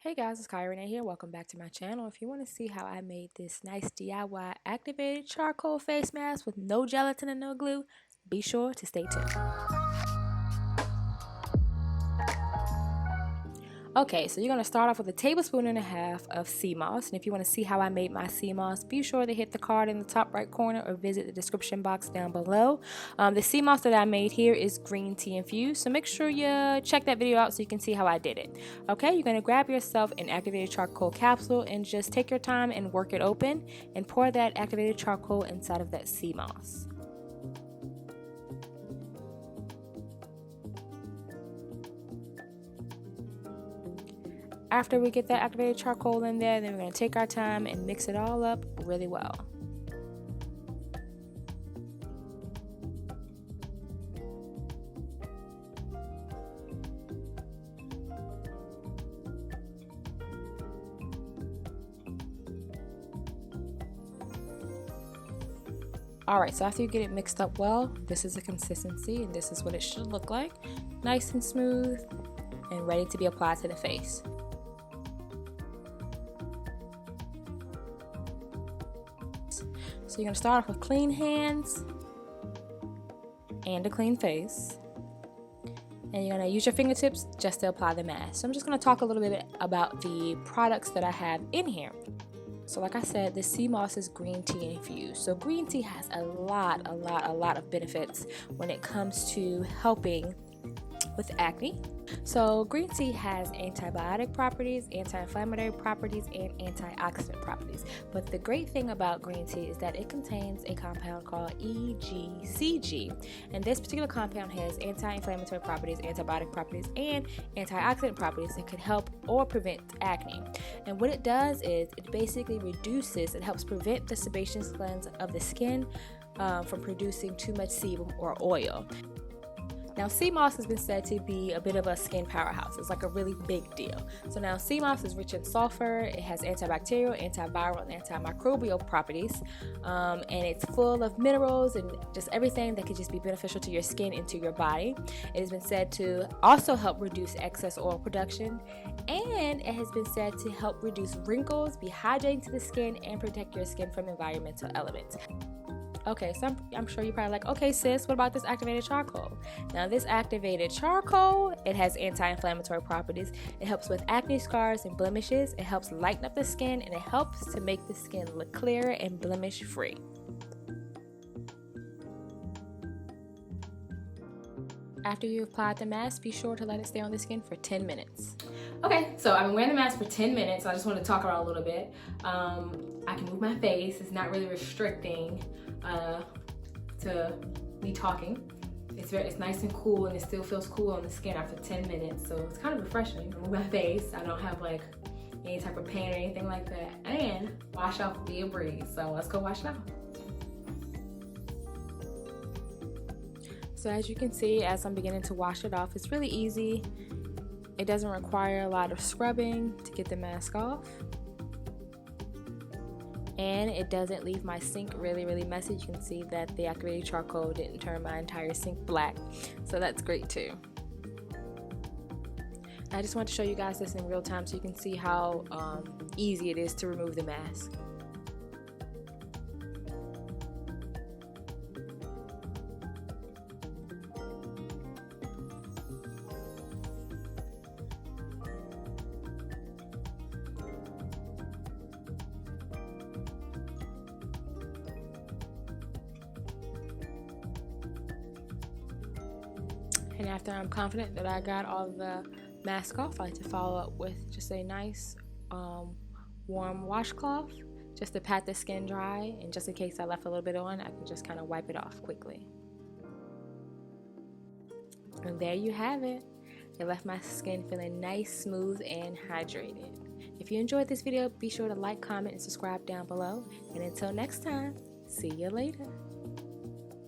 Hey guys, it's Rene here. Welcome back to my channel. If you want to see how I made this nice DIY activated charcoal face mask with no gelatin and no glue, be sure to stay tuned. Okay, so you're going to start off with 1.5 tablespoons of sea moss. And if you want to see how I made my sea moss, be sure to hit the card in the top right corner or visit the description box down below. The sea moss that I made here is green tea infused, so make sure you check that video out so you can see how I did it. Okay, you're going to grab yourself an activated charcoal capsule and just take your time and work it open and pour that activated charcoal inside of that sea moss. After we get that activated charcoal in there, then we're going to take our time and mix it all up really well. Alright, so after you get it mixed up well, this is the consistency and this is what it should look like. Nice and smooth and ready to be applied to the face. So you're going to start off with clean hands and a clean face. And you're going to use your fingertips just to apply the mask. So I'm just going to talk a little bit about the products that I have in here. So like I said, the sea moss is green tea infused. So green tea has a lot of benefits when it comes to helping with acne. So green tea has antibiotic properties, anti-inflammatory properties, and antioxidant properties. But the great thing about green tea is that it contains a compound called EGCG. And this particular compound has anti-inflammatory properties, antibiotic properties, and antioxidant properties that could help or prevent acne. And what it does is it basically reduces, it helps prevent the sebaceous glands of the skin from producing too much sebum or oil. Now, sea moss has been said to be a bit of a skin powerhouse. It's like a really big deal. So now sea moss is rich in sulfur. It has antibacterial, antiviral, and antimicrobial properties. And it's full of minerals and just everything that could just be beneficial to your skin and to your body. It has been said to also help reduce excess oil production. And it has been said to help reduce wrinkles, be hydrating to the skin, and protect your skin from environmental elements. Okay, so I'm sure you're probably like, okay sis, what about this activated charcoal? Now this activated charcoal, it has anti-inflammatory properties. It helps with acne scars and blemishes. It helps lighten up the skin, and it helps to make the skin look clearer and blemish free. After you've applied the mask, be sure to let it stay on the skin for 10 minutes. Okay, so I've been wearing the mask for 10 minutes, so I just want to talk about it a little bit. I can move my face. It's not really restricting to me talking. It's nice and cool, and it still feels cool on the skin after 10 minutes, so it's kind of refreshing. I move my face. I don't have like any type of pain or anything like that, and wash off will be a breeze, so let's go wash it off. So as you can see, as I'm beginning to wash it off, it's really easy. It doesn't require a lot of scrubbing to get the mask off. And it doesn't leave my sink really messy. You can see that the activated charcoal didn't turn my entire sink black. So that's great too. I just want to show you guys this in real time so you can see how easy it is to remove the mask. And after I'm confident that I got all the mask off, I like to follow up with just a nice warm washcloth just to pat the skin dry, and just in case I left a little bit on, I can just kind of wipe it off quickly. And there you have it. It left my skin feeling nice, smooth, and hydrated. If you enjoyed this video, be sure to like, comment, and subscribe down below. And until next time, see you later.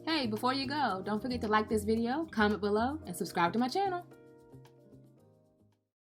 Hey, before you go, don't forget to like this video, comment below, and subscribe to my channel.